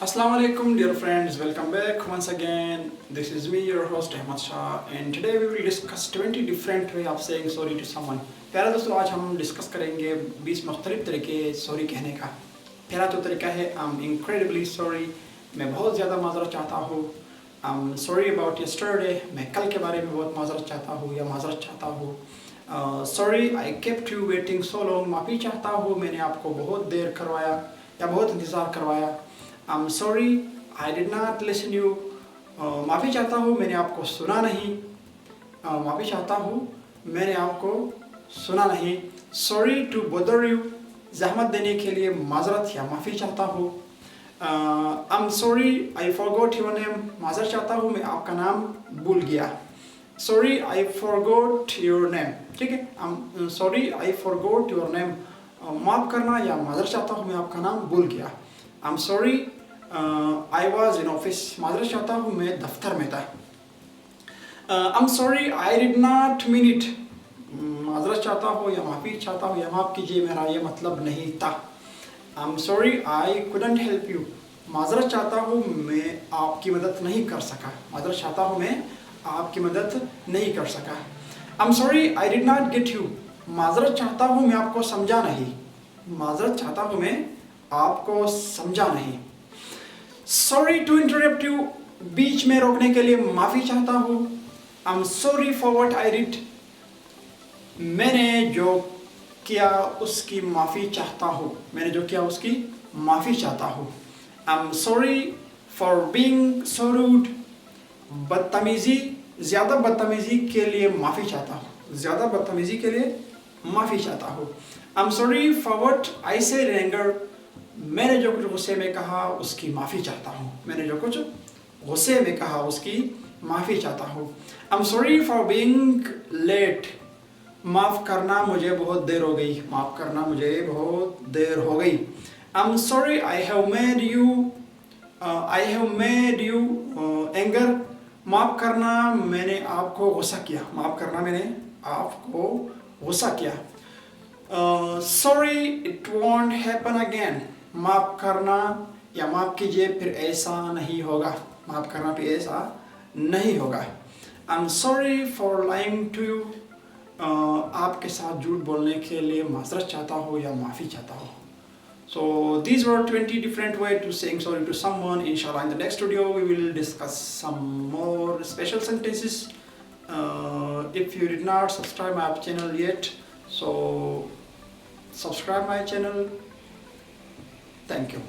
Assalamu alaikum dear friends, welcome back once again. This is me, your host Ahmad Shah, and today we will discuss 20 different way of saying sorry to someone. प्यारा दोस्तों, आज हम discuss करेंगे 20 मुख्तलिफ तरीके sorry कहने का। पहला तो तरीका है I'm incredibly sorry, मैं बहुत ज़्यादा माजरत चाहता हूँ। I'm sorry about yesterday, मैं कल के बारे में बहुत माजरत चाहता हूँ या माजरत चाहता हूँ। Sorry I kept you waiting so long, माफ़ी चाहता हूँ मैंने आपको बहुत देर करवाया या बहुत इंतज़ार करवाया। I'm sorry I did not listen you, माफ़ी चाहता हूँ मैंने आपको सुना नहीं। माफ़ी चाहता हूँ मैंने आपको सुना नहीं। Sorry to bother you, ज़हमत देने के लिए माजरत या माफ़ी चाहता हूँ। I'm sorry I forgot your name, माजरत चाहता हूँ मैं आपका नाम भूल गया। Sorry I forgot your name, ठीक है। I'm sorry I forgot your name, माफ़ करना या माजरत चाहता हूँ मैं आपका नाम भूल गया। I'm sorry I was in office, माजरत चाहता हूँ मैं दफ्तर में था। I'm sorry I did not mean it, माजरत चाहता हूँ या माफ़ी चाहता हूँ या माफ़ कीजिए मेरा ये मतलब नहीं था। I'm sorry I couldn't help you, माजरत चाहता हूँ मैं आपकी मदद नहीं कर सका। माजरत चाहता हूँ मैं आपकी मदद नहीं कर सका। I'm sorry I did not get you, माजरत चाहता हूँ मैं आपको समझा नहीं। माजरत चाहता हूँ मैं आपको समझा नहीं। Sorry to interrupt you, बीच में रोकने के लिए माफ़ी चाहता हूँ। I'm sorry for what I did, मैंने जो किया उसकी माफ़ी चाहता हूँ। मैंने जो किया उसकी माफ़ी चाहता हूँ। I'm sorry for being so rude, बदतमीज़ी, ज़्यादा बदतमीज़ी के लिए माफ़ी चाहता हूँ। ज़्यादा बदतमीज़ी के लिए माफ़ी चाहता हूँ। I'm sorry for what I said in anger, मैंने जो कुछ गुस्से में कहा उसकी माफ़ी चाहता हूँ। मैंने जो कुछ गुस्से में कहा उसकी माफ़ी चाहता हूँ। I'm sorry for being late, माफ़ करना मुझे बहुत देर हो गई। माफ़ करना मुझे बहुत देर हो गई। I'm sorry I have made you anger, माफ़ करना मैंने आपको गुस्सा किया। माफ़ करना मैंने आपको गुस्सा किया। Sorry it won't happen again, माफ़ करना या माफ़ कीजिए फिर ऐसा नहीं होगा। माफ़ करना फिर ऐसा नहीं होगा। I'm sorry for lying to you, आपके साथ झूठ बोलने के लिए माज़रत चाहता हूँ या माफ़ी चाहता हूँ। So these were 20 different ways to saying sorry to someone. Inshallah, in the next video we will discuss some more special sentences. If you did not subscribe my channel yet, so subscribe my channel. Thank you.